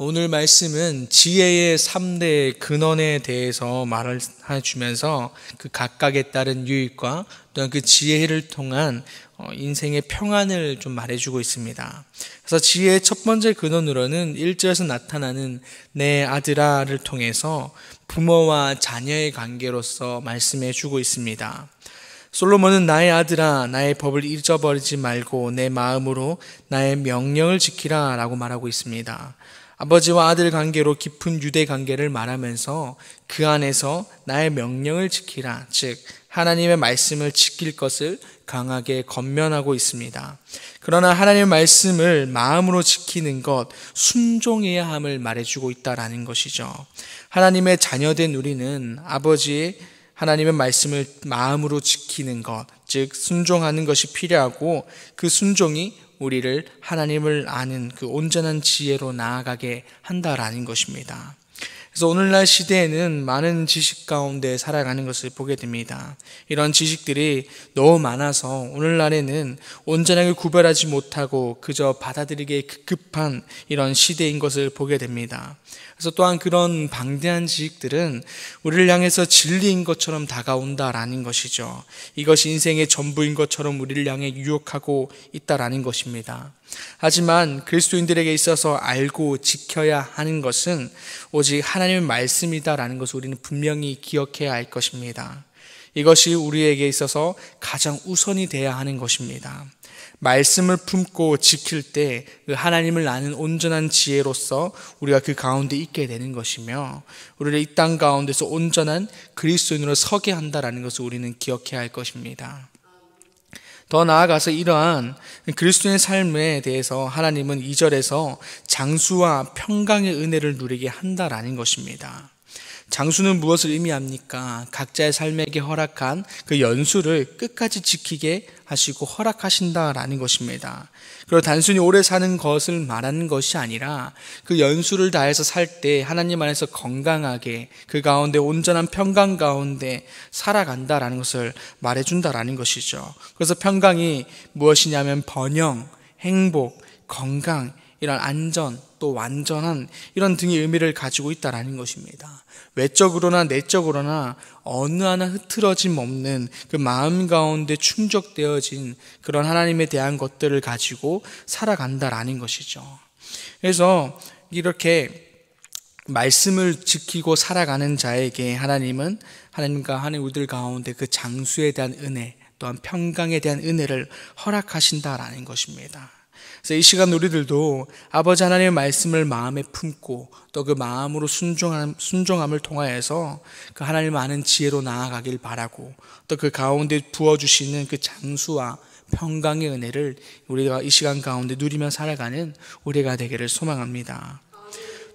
오늘 말씀은 지혜의 3대 근원에 대해서 말을 해주면서 그 각각에 따른 유익과 또한 그 지혜를 통한 인생의 평안을 좀 말해주고 있습니다. 그래서 지혜의 첫 번째 근원으로는 1절에서 나타나는 내 아들아를 통해서 부모와 자녀의 관계로서 말씀해주고 있습니다. 솔로몬은 나의 아들아 나의 법을 잊어버리지 말고 내 마음으로 나의 명령을 지키라 라고 말하고 있습니다. 아버지와 아들 관계로 깊은 유대 관계를 말하면서 그 안에서 나의 명령을 지키라, 즉 하나님의 말씀을 지킬 것을 강하게 권면하고 있습니다. 그러나 하나님의 말씀을 마음으로 지키는 것, 순종해야 함을 말해주고 있다라는 것이죠. 하나님의 자녀된 우리는 아버지의 하나님의 말씀을 마음으로 지키는 것, 즉 순종하는 것이 필요하고 그 순종이 우리를 하나님을 아는 그 온전한 지혜로 나아가게 한다라는 것입니다. 그래서 오늘날 시대에는 많은 지식 가운데 살아가는 것을 보게 됩니다. 이런 지식들이 너무 많아서 오늘날에는 온전하게 구별하지 못하고 그저 받아들이기에 급급한 이런 시대인 것을 보게 됩니다. 그래서 또한 그런 방대한 지식들은 우리를 향해서 진리인 것처럼 다가온다라는 것이죠. 이것이 인생의 전부인 것처럼 우리를 향해 유혹하고 있다라는 것입니다. 하지만 그리스도인들에게 있어서 알고 지켜야 하는 것은 오직 하나님의 말씀이다라는 것을 우리는 분명히 기억해야 할 것입니다. 이것이 우리에게 있어서 가장 우선이 되어야 하는 것입니다. 말씀을 품고 지킬 때 그 하나님을 아는 온전한 지혜로서 우리가 그 가운데 있게 되는 것이며 우리를 이 땅 가운데서 온전한 그리스도인으로 서게 한다라는 것을 우리는 기억해야 할 것입니다. 더 나아가서 이러한 그리스도의 삶에 대해서 하나님은 2절에서 장수와 평강의 은혜를 누리게 한다라는 것입니다. 장수는 무엇을 의미합니까? 각자의 삶에게 허락한 그 연수를 끝까지 지키게 하시고 허락하신다라는 것입니다. 그리고 단순히 오래 사는 것을 말하는 것이 아니라 그 연수를 다해서 살 때 하나님 안에서 건강하게 그 가운데 온전한 평강 가운데 살아간다라는 것을 말해준다라는 것이죠. 그래서 평강이 무엇이냐면 번영, 행복, 건강, 이런 안전, 또 완전한 이런 등의 의미를 가지고 있다라는 것입니다. 외적으로나 내적으로나 어느 하나 흐트러짐 없는 그 마음 가운데 충족되어진 그런 하나님에 대한 것들을 가지고 살아간다라는 것이죠. 그래서 이렇게 말씀을 지키고 살아가는 자에게 하나님은 하나님과 하나님 우리들 가운데 그 장수에 대한 은혜, 또한 평강에 대한 은혜를 허락하신다라는 것입니다. 그래서 이 시간 우리들도 아버지 하나님의 말씀을 마음에 품고 또 그 마음으로 순종함을 통하여서 그 하나님을 아는 지혜로 나아가길 바라고 또 그 가운데 부어주시는 그 장수와 평강의 은혜를 우리가 이 시간 가운데 누리며 살아가는 우리가 되기를 소망합니다.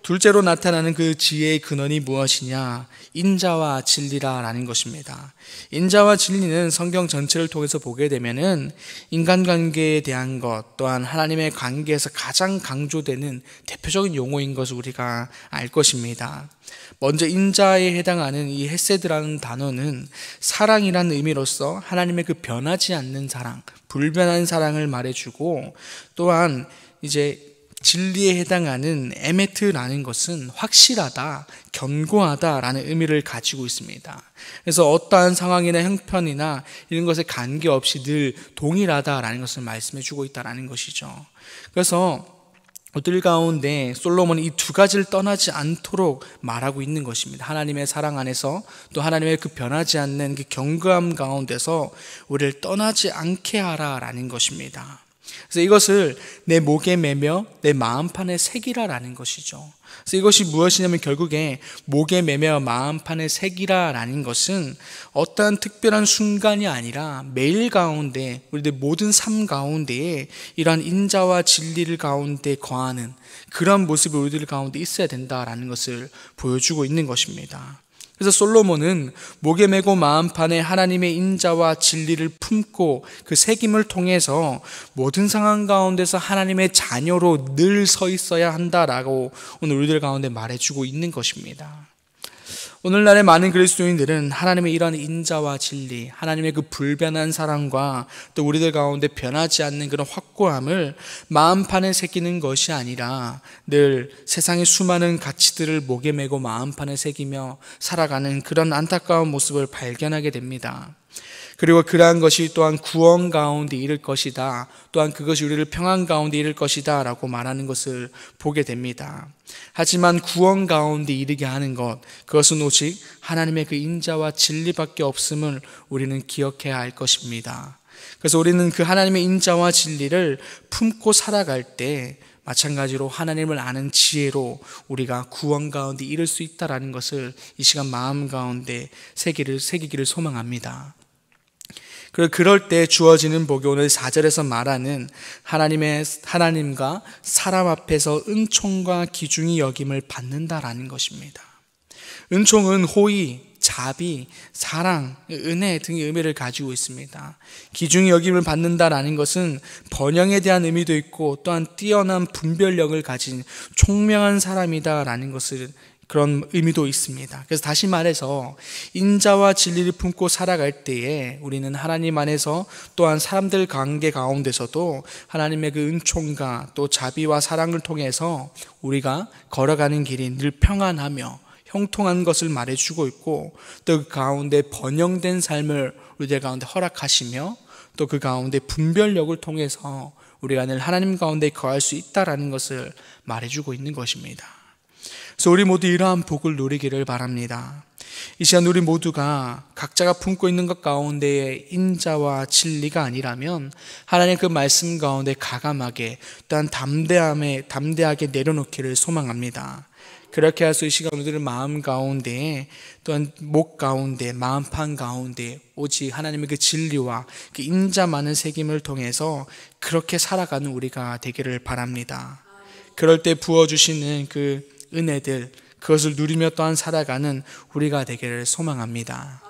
둘째로 나타나는 그 지혜의 근원이 무엇이냐? 인자와 진리라는 것입니다. 인자와 진리는 성경 전체를 통해서 보게 되면은 인간관계에 대한 것 또한 하나님의 관계에서 가장 강조되는 대표적인 용어인 것을 우리가 알 것입니다. 먼저 인자에 해당하는 이 헤세드라는 단어는 사랑이라는 의미로서 하나님의 그 변하지 않는 사랑, 불변한 사랑을 말해주고 또한 이제 진리에 해당하는 에메트라는 것은 확실하다, 견고하다라는 의미를 가지고 있습니다. 그래서 어떠한 상황이나 형편이나 이런 것에 관계없이 늘 동일하다라는 것을 말씀해 주고 있다는 것이죠. 그래서 우리들 가운데 솔로몬이 이 두 가지를 떠나지 않도록 말하고 있는 것입니다. 하나님의 사랑 안에서 또 하나님의 그 변하지 않는 그 견고함 가운데서 우리를 떠나지 않게 하라라는 것입니다. 그래서 이것을 내 목에 매며 내 마음판에 새기라라는 것이죠. 그래서 이것이 무엇이냐면 결국에 목에 매며 마음판에 새기라라는 것은 어떠한 특별한 순간이 아니라 매일 가운데 우리들 모든 삶 가운데에 이러한 인자와 진리를 가운데 거하는 그런 모습이 우리들 가운데 있어야 된다라는 것을 보여주고 있는 것입니다. 그래서 솔로몬은 목에 메고 마음판에 하나님의 인자와 진리를 품고 그 새김을 통해서 모든 상황 가운데서 하나님의 자녀로 늘 서 있어야 한다라고 오늘 우리들 가운데 말해주고 있는 것입니다. 오늘날의 많은 그리스도인들은 하나님의 이러한 인자와 진리, 하나님의 그 불변한 사랑과 또 우리들 가운데 변하지 않는 그런 확고함을 마음판에 새기는 것이 아니라 늘 세상의 수많은 가치들을 목에 메고 마음판에 새기며 살아가는 그런 안타까운 모습을 발견하게 됩니다. 그리고 그러한 것이 또한 구원 가운데 이를 것이다, 또한 그것이 우리를 평안 가운데 이를 것이다 라고 말하는 것을 보게 됩니다. 하지만 구원 가운데 이르게 하는 것, 그것은 오직 하나님의 그 인자와 진리밖에 없음을 우리는 기억해야 할 것입니다. 그래서 우리는 그 하나님의 인자와 진리를 품고 살아갈 때 마찬가지로 하나님을 아는 지혜로 우리가 구원 가운데 이룰 수 있다는 것을 이 시간 마음 가운데 새기기를 소망합니다. 그럴 때 주어지는 복이 오늘 4절에서 말하는 하나님과 사람 앞에서 은총과 기중이 여김을 받는다라는 것입니다. 은총은 호의, 자비, 사랑, 은혜 등의 의미를 가지고 있습니다. 기중이 여김을 받는다라는 것은 번영에 대한 의미도 있고 또한 뛰어난 분별력을 가진 총명한 사람이다라는 것을 그런 의미도 있습니다. 그래서 다시 말해서 인자와 진리를 품고 살아갈 때에 우리는 하나님 안에서 또한 사람들 관계 가운데서도 하나님의 그 은총과 또 자비와 사랑을 통해서 우리가 걸어가는 길이 늘 평안하며 형통한 것을 말해주고 있고 또 그 가운데 번영된 삶을 우리들 가운데 허락하시며 또 그 가운데 분별력을 통해서 우리가 늘 하나님 가운데 거할 수 있다라는 것을 말해주고 있는 것입니다. 그래서 우리 모두 이러한 복을 누리기를 바랍니다. 이 시간 우리 모두가 각자가 품고 있는 것 가운데의 인자와 진리가 아니라면 하나님의 그 말씀 가운데 가감하게 또한 담대하게 내려놓기를 소망합니다. 그렇게 해서 이 시간 우리들의 마음 가운데 또한 목 가운데 마음판 가운데 오직 하나님의 그 진리와 그 인자만을 새김을 통해서 그렇게 살아가는 우리가 되기를 바랍니다. 그럴 때 부어주시는 그 은혜들, 그것을 누리며 또한 살아가는 우리가 되기를 소망합니다.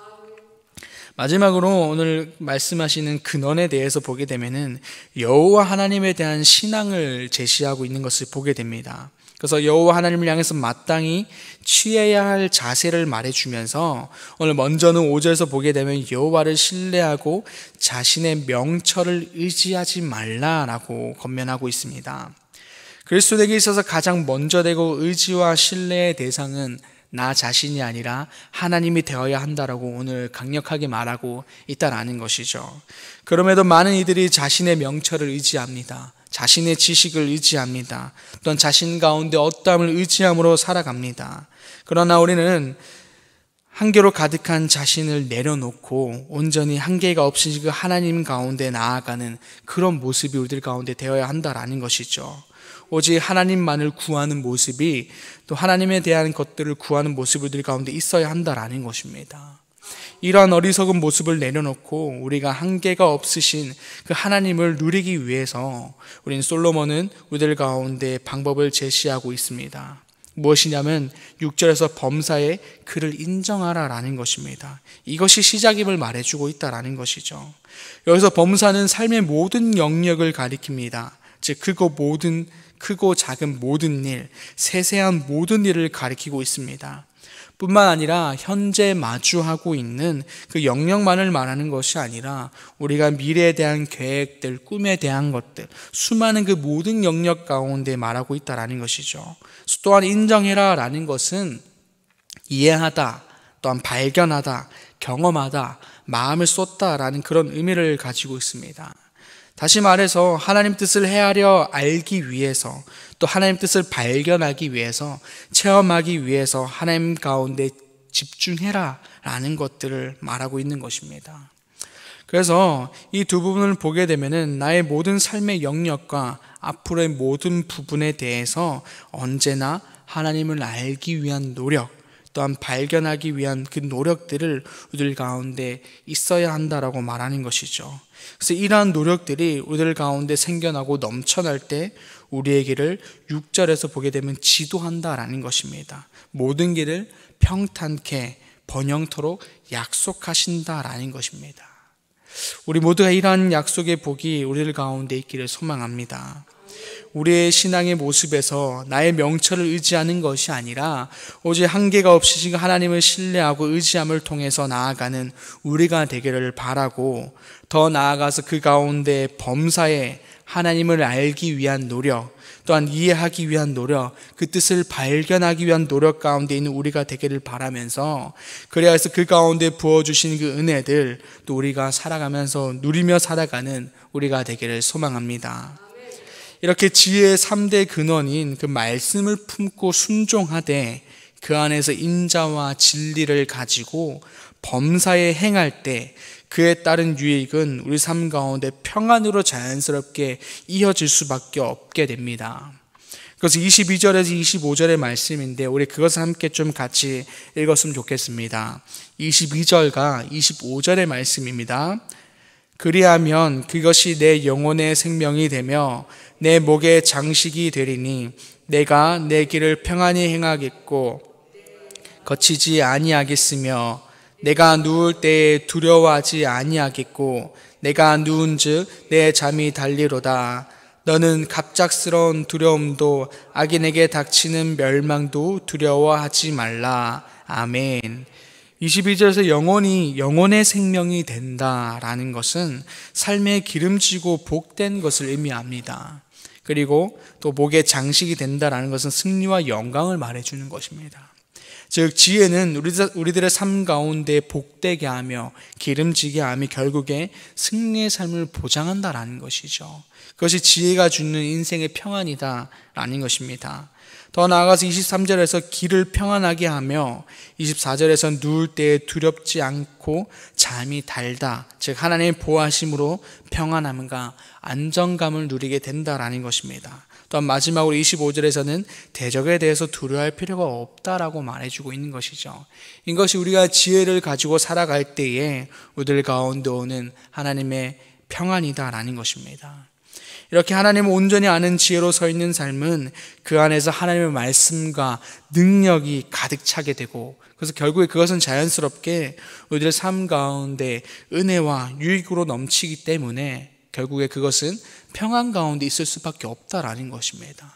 마지막으로 오늘 말씀하시는 근원에 대해서 보게 되면은 여호와 하나님에 대한 신앙을 제시하고 있는 것을 보게 됩니다. 그래서 여호와 하나님을 향해서 마땅히 취해야 할 자세를 말해주면서 오늘 먼저는 5절에서 보게 되면 여호와를 신뢰하고 자신의 명철을 의지하지 말라라고 권면하고 있습니다. 그리스도에게 있어서 가장 먼저 되고 의지와 신뢰의 대상은 나 자신이 아니라 하나님이 되어야 한다라고 오늘 강력하게 말하고 있다라는 것이죠. 그럼에도 많은 이들이 자신의 명철을 의지합니다. 자신의 지식을 의지합니다. 또한 자신 가운데 어떠함을 의지함으로 살아갑니다. 그러나 우리는 한계로 가득한 자신을 내려놓고 온전히 한계가 없으신 그 하나님 가운데 나아가는 그런 모습이 우리들 가운데 되어야 한다라는 것이죠. 오직 하나님만을 구하는 모습이 또 하나님에 대한 것들을 구하는 모습을 우리 가운데 있어야 한다라는 것입니다. 이러한 어리석은 모습을 내려놓고 우리가 한계가 없으신 그 하나님을 누리기 위해서 우리는 솔로몬은 우리들 가운데 방법을 제시하고 있습니다. 무엇이냐면 6절에서 범사에 그를 인정하라라는 것입니다. 이것이 시작임을 말해주고 있다라는 것이죠. 여기서 범사는 삶의 모든 영역을 가리킵니다. 즉 크고 작은 모든 일, 세세한 모든 일을 가리키고 있습니다. 뿐만 아니라 현재 마주하고 있는 그 영역만을 말하는 것이 아니라 우리가 미래에 대한 계획들, 꿈에 대한 것들, 수많은 그 모든 영역 가운데 말하고 있다라는 것이죠. 또한 인정해라 라는 것은 이해하다, 또한 발견하다, 경험하다, 마음을 쏟다라는 그런 의미를 가지고 있습니다. 다시 말해서 하나님 뜻을 헤아려 알기 위해서 또 하나님 뜻을 발견하기 위해서 체험하기 위해서 하나님 가운데 집중해라 라는 것들을 말하고 있는 것입니다. 그래서 이 두 부분을 보게 되면은 나의 모든 삶의 영역과 앞으로의 모든 부분에 대해서 언제나 하나님을 알기 위한 노력 또한 발견하기 위한 그 노력들을 우리들 가운데 있어야 한다라고 말하는 것이죠. 그래서 이러한 노력들이 우리들 가운데 생겨나고 넘쳐날 때 우리의 길을 6절에서 보게 되면 지도한다라는 것입니다. 모든 길을 평탄케 번영토록 약속하신다라는 것입니다. 우리 모두가 이러한 약속의 복이 우리들 가운데 있기를 소망합니다. 우리의 신앙의 모습에서 나의 명철을 의지하는 것이 아니라 오직 한계가 없으신 하나님을 신뢰하고 의지함을 통해서 나아가는 우리가 되기를 바라고, 더 나아가서 그 가운데 범사에 하나님을 알기 위한 노력, 또한 이해하기 위한 노력, 그 뜻을 발견하기 위한 노력 가운데 있는 우리가 되기를 바라면서, 그래야 해서 그 가운데 부어주신 그 은혜들 또 우리가 살아가면서 누리며 살아가는 우리가 되기를 소망합니다. 이렇게 지혜의 3대 근원인 그 말씀을 품고 순종하되 그 안에서 인자와 진리를 가지고 범사에 행할 때 그에 따른 유익은 우리 삶 가운데 평안으로 자연스럽게 이어질 수밖에 없게 됩니다. 그래서 22절에서 25절의 말씀인데 우리 그것을 함께 좀 같이 읽었으면 좋겠습니다. 22절과 25절의 말씀입니다. 그리하면 그것이 내 영혼의 생명이 되며 내 목의 장식이 되리니 내가 내 길을 평안히 행하겠고 거치지 아니하겠으며 내가 누울 때에 두려워하지 아니하겠고 내가 누운즉 내 잠이 달리로다. 너는 갑작스러운 두려움도 악인에게 닥치는 멸망도 두려워하지 말라. 아멘. 22절에서 영혼의 생명이 된다라는 것은 삶의 기름지고 복된 것을 의미합니다. 그리고 또 목의 장식이 된다라는 것은 승리와 영광을 말해주는 것입니다. 즉 지혜는 우리들의 삶 가운데 복되게 하며 기름지게 하며 결국에 승리의 삶을 보장한다라는 것이죠. 그것이 지혜가 주는 인생의 평안이다라는 것입니다. 더 나아가서 23절에서 길을 평안하게 하며 24절에서 누울 때에 두렵지 않고 잠이 달다. 즉 하나님의 보호하심으로 평안함과 안정감을 누리게 된다라는 것입니다. 또한 마지막으로 25절에서는 대적에 대해서 두려워할 필요가 없다라고 말해주고 있는 것이죠. 이것이 우리가 지혜를 가지고 살아갈 때에 우리들 가운데 오는 하나님의 평안이다라는 것입니다. 이렇게 하나님을 온전히 아는 지혜로 서 있는 삶은 그 안에서 하나님의 말씀과 능력이 가득 차게 되고, 그래서 결국에 그것은 자연스럽게 우리들의 삶 가운데 은혜와 유익으로 넘치기 때문에 결국에 그것은 평안 가운데 있을 수밖에 없다라는 것입니다.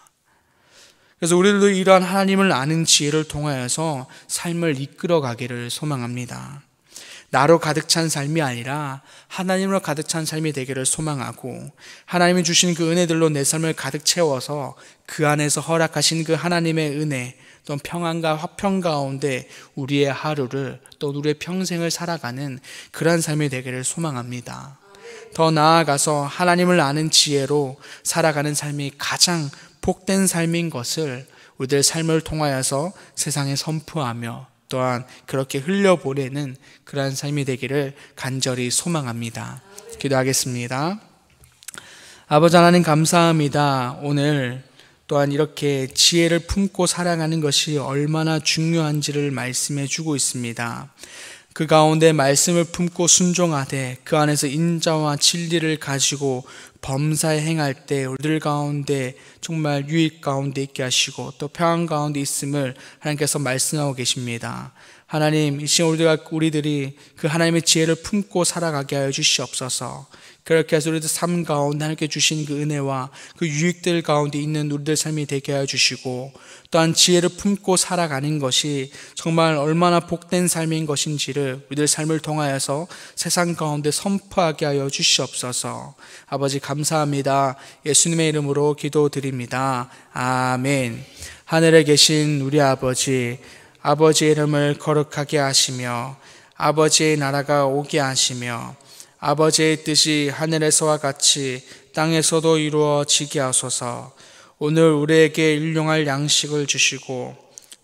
그래서 우리들도 이러한 하나님을 아는 지혜를 통하여서 삶을 이끌어가기를 소망합니다. 나로 가득 찬 삶이 아니라 하나님으로 가득 찬 삶이 되기를 소망하고, 하나님이 주신 그 은혜들로 내 삶을 가득 채워서 그 안에서 허락하신 그 하나님의 은혜 또 평안과 화평 가운데 우리의 하루를 또 우리의 평생을 살아가는 그러한 삶이 되기를 소망합니다. 더 나아가서 하나님을 아는 지혜로 살아가는 삶이 가장 복된 삶인 것을 우리들의 삶을 통하여서 세상에 선포하며 또한 그렇게 흘려보내는 그러한 삶이 되기를 간절히 소망합니다. 기도하겠습니다. 아버지 하나님 감사합니다. 오늘 또한 이렇게 지혜를 품고 살아가는 것이 얼마나 중요한지를 말씀해 주고 있습니다. 그 가운데 말씀을 품고 순종하되 그 안에서 인자와 진리를 가지고 범사에 행할 때 우리들 가운데 정말 유익 가운데 있게 하시고 또 평안 가운데 있음을 하나님께서 말씀하고 계십니다. 하나님, 이 시간 우리들이 그 하나님의 지혜를 품고 살아가게 하여 주시옵소서. 그렇게 해서 우리들 삶 가운데 하나님께 주신 그 은혜와 그 유익들 가운데 있는 우리들 삶이 되게 하여 주시고, 또한 지혜를 품고 살아가는 것이 정말 얼마나 복된 삶인 것인지를 우리들 삶을 통하여서 세상 가운데 선포하게 하여 주시옵소서. 아버지 감사합니다. 예수님의 이름으로 기도드립니다. 아멘. 하늘에 계신 우리 아버지, 아버지의 이름을 거룩하게 하시며 아버지의 나라가 오게 하시며 아버지의 뜻이 하늘에서와 같이 땅에서도 이루어지게 하소서. 오늘 우리에게 일용할 양식을 주시고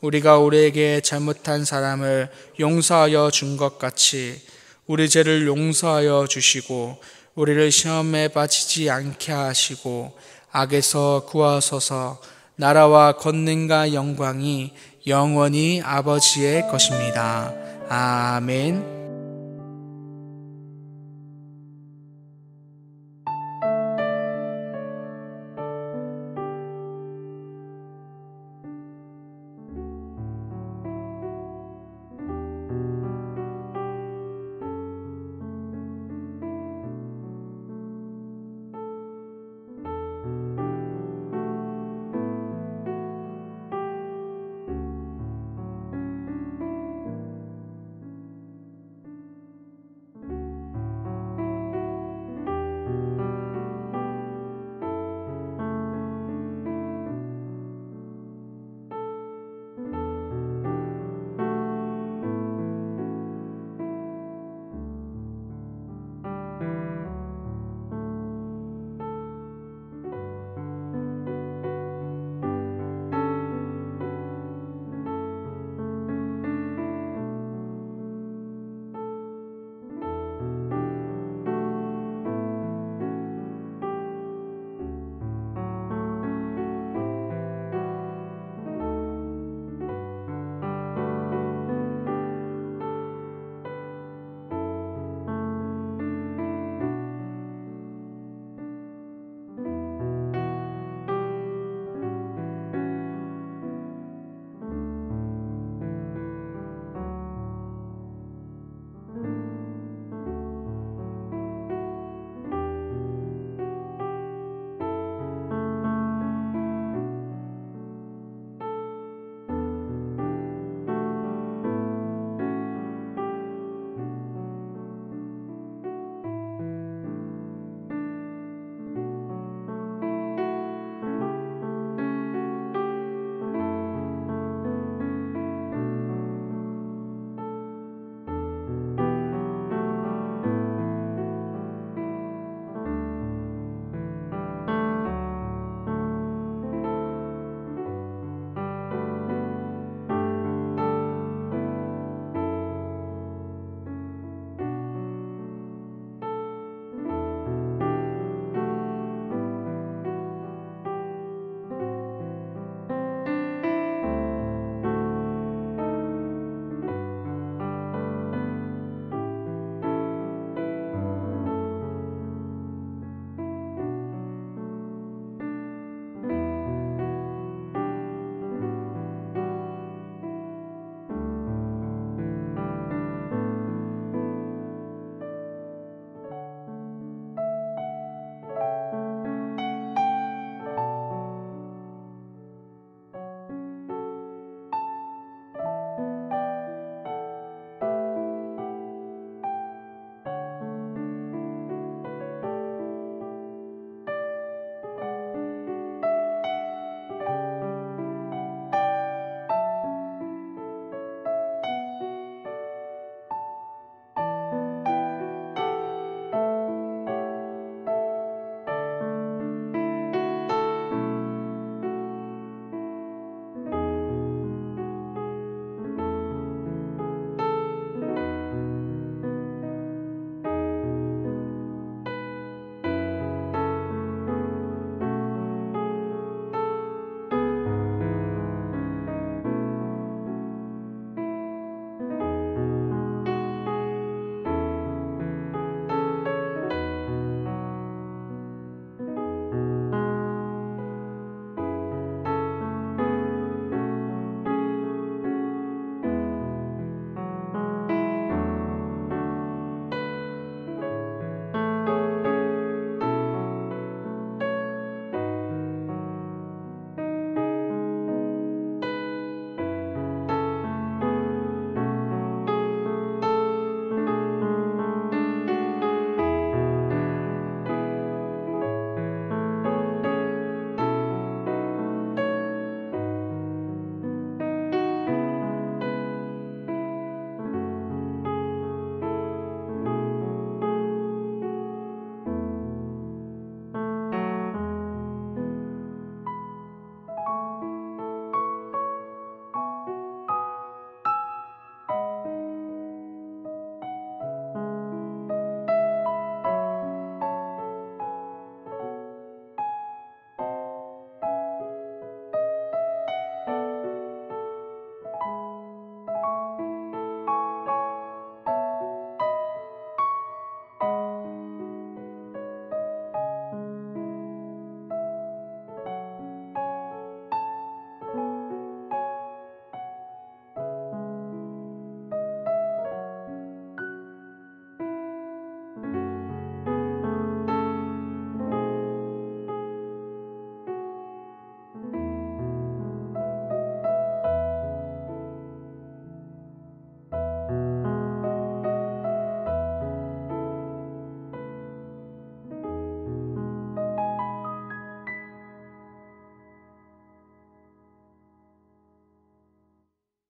우리가 우리에게 잘못한 사람을 용서하여 준 것 같이 우리 죄를 용서하여 주시고 우리를 시험에 빠지지 않게 하시고 악에서 구하소서. 나라와 권능과 영광이 영원히 아버지의 것입니다. 아멘.